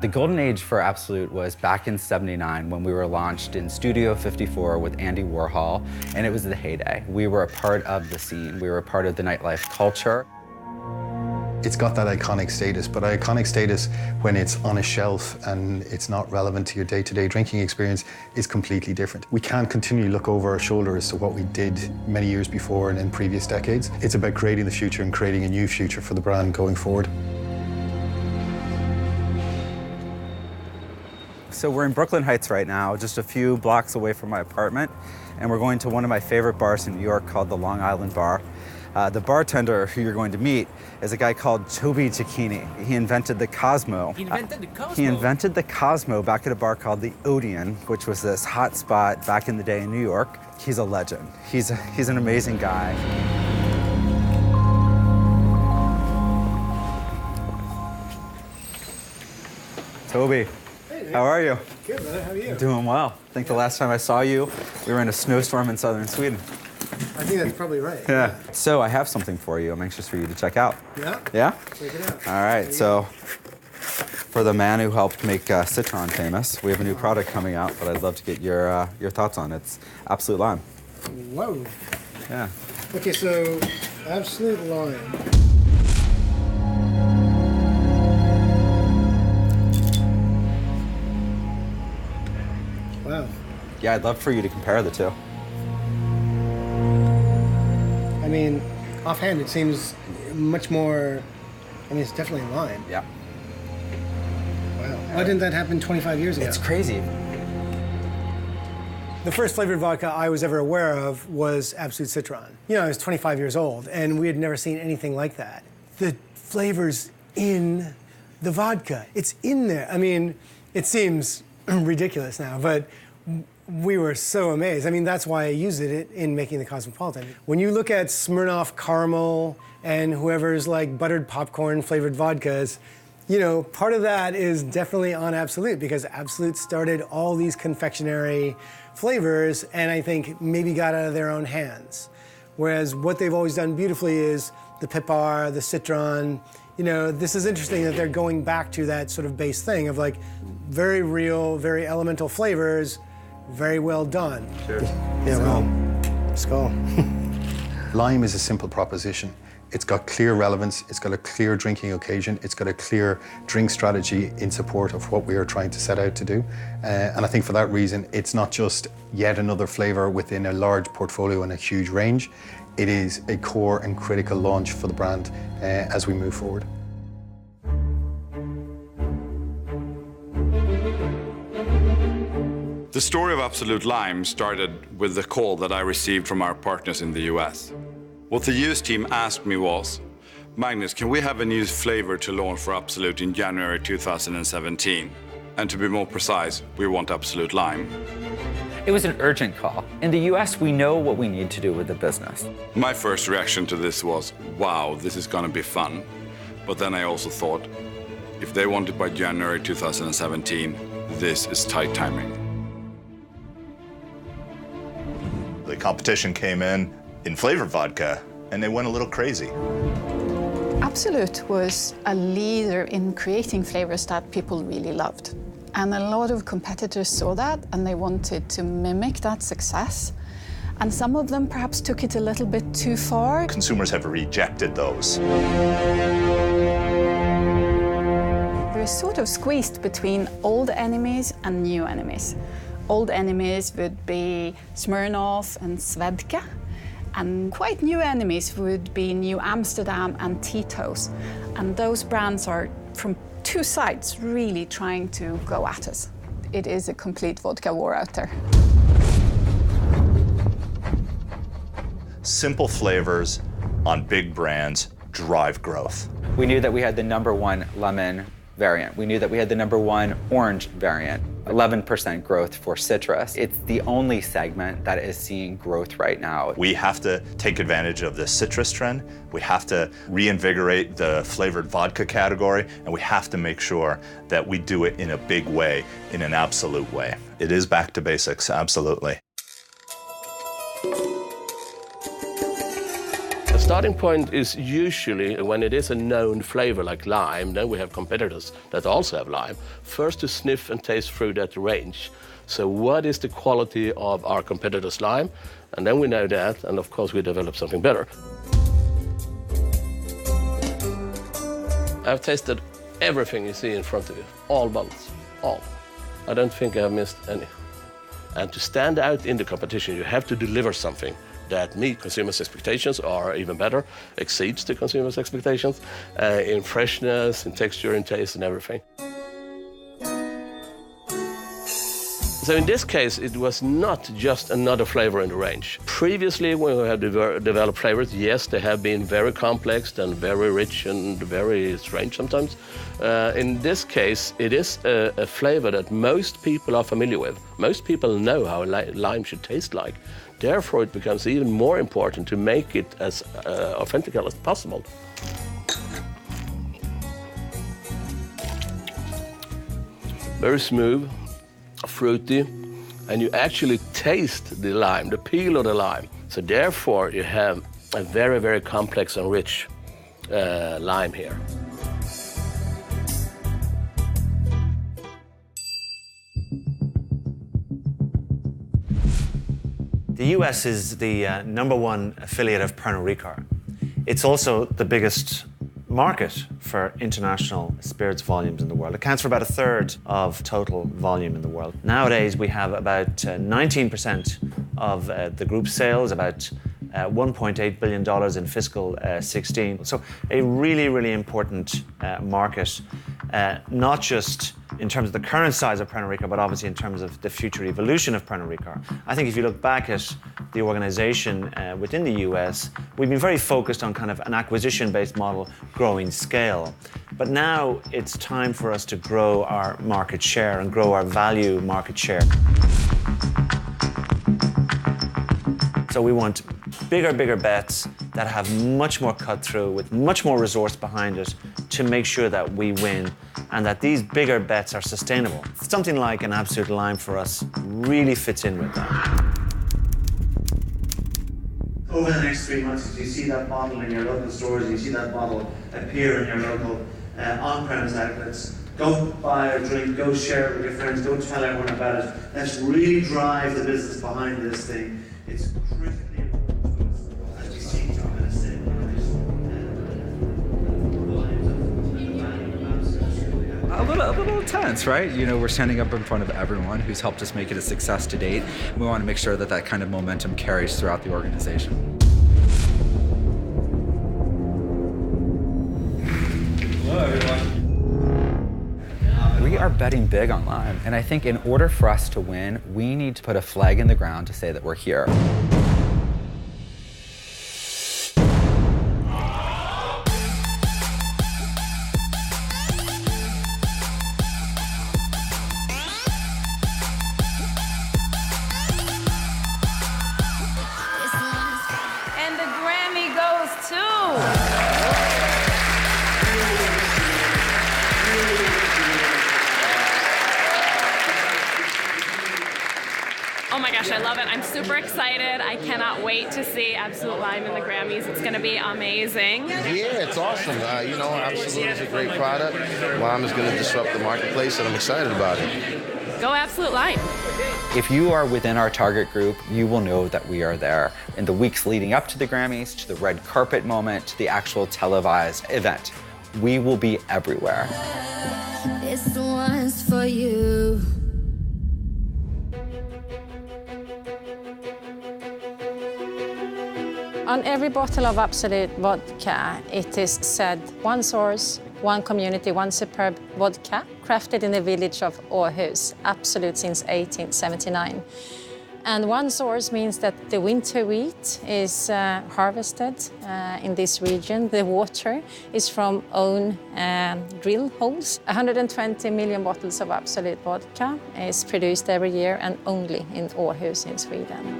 The golden age for Absolut was back in '79 when we were launched in Studio 54 with Andy Warhol, and it was the heyday. We were a part of the scene. We were a part of the nightlife culture. It's got that iconic status, but iconic status when it's on a shelf and it's not relevant to your day-to-day drinking experience is completely different. We can't continually look over our shoulder as to what we did many years before and in previous decades. It's about creating the future and creating a new future for the brand going forward. So we're in Brooklyn Heights right now, just a few blocks away from my apartment, and we're going to one of my favorite bars in New York called the Long Island Bar. The bartender who you're going to meet is a guy called Toby Cicchini. He invented the Cosmo. He invented the Cosmo? He invented the Cosmo back at a bar called the Odeon, which was this hot spot back in the day in New York. He's a legend. He's an amazing guy. Toby. Hey, how are you? Good, brother. How are you? Doing well. I think the last time I saw you, we were in a snowstorm in southern Sweden. I think that's probably right. Yeah. So I have something for you. I'm anxious for you to check out. Yeah? Yeah? Check it out. All right. So for the man who helped make Citron famous, we have a new product coming out that I'd love to get your thoughts on. It's Absolut Lime. Whoa. Yeah. Okay, so Absolut Lime. Wow. Yeah, I'd love for you to compare the two. I mean, offhand, it seems much more, I mean, it's definitely lime. Yeah. Wow. Why didn't that happen 25 years ago? It's crazy. The first flavored vodka I was ever aware of was Absolut Citron. You know, I was 25 years old, and we had never seen anything like that. The flavor's in the vodka. It's in there. I mean, it seems ridiculous now, but we were so amazed. I mean, that's why I used it in making the Cosmopolitan. When you look at Smirnoff Caramel and whoever's like buttered popcorn flavored vodkas, you know, part of that is definitely on Absolut because Absolut started all these confectionery flavors and I think maybe got out of their own hands. Whereas what they've always done beautifully is the Pipar, the Citron. You know, this is interesting that they're going back to that sort of base thing of like very real, very elemental flavors, very well done. Cheers. Yeah, well, skull. Lime is a simple proposition. It's got clear relevance, it's got a clear drinking occasion, it's got a clear drink strategy in support of what we are trying to set out to do. And I think for that reason, it's not just yet another flavor within a large portfolio and a huge range. It is a core and critical launch for the brand as we move forward. The story of Absolut Lime started with the call that I received from our partners in the US. What the US team asked me was, Magnus, can we have a new flavor to launch for Absolut in January 2017? And to be more precise, we want Absolut Lime. It was an urgent call. In the US, we know what we need to do with the business. My first reaction to this was, wow, this is gonna be fun. But then I also thought, if they want it by January 2017, this is tight timing. The competition came in flavored vodka, and they went a little crazy. Absolut was a leader in creating flavors that people really loved. And a lot of competitors saw that, and they wanted to mimic that success. And some of them perhaps took it a little bit too far. Consumers have rejected those. We're sort of squeezed between old enemies and new enemies. Old enemies would be Smirnoff and Svedka. And quite new enemies would be New Amsterdam and Tito's. And those brands are from two sides really trying to go at us. It is a complete vodka war out there. Simple flavors on big brands drive growth. We knew that we had the #1 lemon variant. We knew that we had the #1 orange variant. 11% growth for citrus. It's the only segment that is seeing growth right now. We have to take advantage of the citrus trend. We have to reinvigorate the flavored vodka category, and we have to make sure that we do it in a big way, in an absolute way. It is back to basics, absolutely. Let's starting point is usually when it is a known flavor like lime, then we have competitors that also have lime. First to sniff and taste through that range. So what is the quality of our competitor's lime? And then we know that, and of course we develop something better. I've tasted everything you see in front of you, all bottles, all. I don't think I've missed any. And to stand out in the competition, you have to deliver something that meets consumers' expectations, or even better, exceeds the consumers' expectations in freshness, in texture, in taste, and everything. So in this case, it was not just another flavor in the range. Previously, when we have developed flavors, yes, they have been very complex and very rich and very strange sometimes. In this case, it is a flavor that most people are familiar with. Most people know how lime should taste like. Therefore, it becomes even more important to make it as authentic as possible. Very smooth, fruity, and you actually taste the lime, the peel of the lime. So therefore, you have a very, very complex and rich lime here. The US is the #1 affiliate of Pernod Ricard. It's also the biggest market for international spirits volumes in the world. It accounts for about a third of total volume in the world. Nowadays, we have about 19% of the group's sales, about $1.8 billion in fiscal 16. So a really, really important market, not just in terms of the current size of Pernod Ricard, but obviously in terms of the future evolution of Pernod Ricard. I think if you look back at the organization within the US, we've been very focused on kind of an acquisition-based model, growing scale. But now it's time for us to grow our market share and grow our value market share. So we want bigger bets that have much more cut through, with much more resource behind it, to make sure that we win and that these bigger bets are sustainable. Something like an Absolute Lime for us really fits in with that. Over the next 3 months, as you see that bottle in your local stores, you see that bottle appear in your local on-premise outlets, go buy or drink, go share it with your friends, don't tell everyone about it. Let's really drive the business behind this thing. It's critically important as we seek to kind of say a little intense, right? You know, we're standing up in front of everyone who's helped us make it a success to date. We want to make sure that that kind of momentum carries throughout the organization. Hello, everyone. We are betting big on lime, and I think in order for us to win, we need to put a flag in the ground to say that we're here. And the Grammy goes to... Oh my gosh, I love it. I'm super excited. I cannot wait to see Absolute Lime in the Grammys. It's going to be amazing. Yeah, it's awesome. You know, Absolute is a great product. Lime is going to disrupt the marketplace, and I'm excited about it. Go Absolute Lime. If you are within our target group, you will know that we are there in the weeks leading up to the Grammys, to the red carpet moment, to the actual televised event. We will be everywhere. This one's for you. On every bottle of Absolute vodka, it is said, one source, one community, one superb vodka, crafted in the village of Åhus, Absolute since 1879. And one source means that the winter wheat is harvested in this region. The water is from own drill holes. 120 million bottles of Absolute vodka is produced every year, and only in Åhus in Sweden.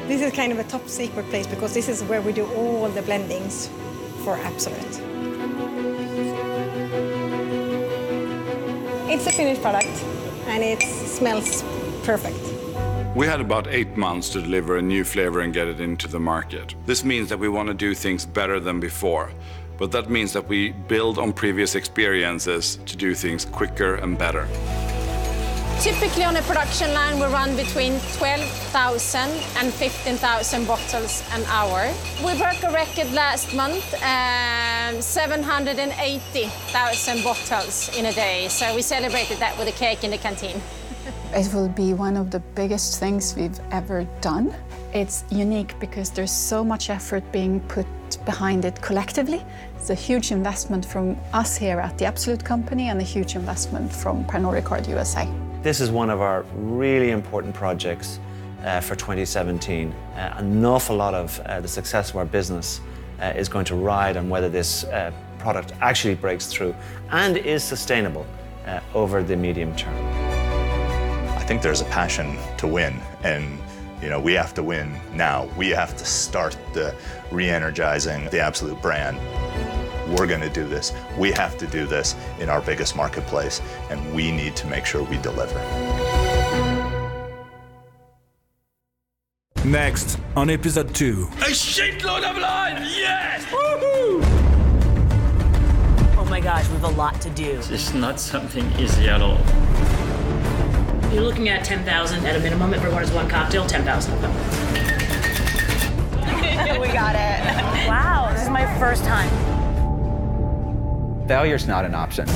This is kind of a top secret place because this is where we do all the blendings for Absolute. It's a finished product and it smells perfect. We had about 8 months to deliver a new flavor and get it into the market. This means that we want to do things better than before, but that means that we build on previous experiences to do things quicker and better. Typically on a production line, we run between 12,000 and 15,000 bottles an hour. We broke a record last month, 780,000 bottles in a day. So we celebrated that with a cake in the canteen. It will be one of the biggest things we've ever done. It's unique because there's so much effort being put behind it collectively. It's a huge investment from us here at the Absolut Company and a huge investment from Pernod Ricard USA. This is one of our really important projects for 2017. An awful lot of the success of our business is going to ride on whether this product actually breaks through and is sustainable over the medium term. I think there's a passion to win, and we have to win now. We have to start the re-energizing the Absolut brand. We're going to do this. We have to do this in our biggest marketplace, and we need to make sure we deliver. Next on episode 2. A shitload of lime! Yes! Woohoo! Oh my gosh, we have a lot to do. It's not something easy at all. You're looking at 10,000 at a minimum. If everyone has one cocktail, 10,000 of them. We got it. Wow, this is my first time. Failure's not an option.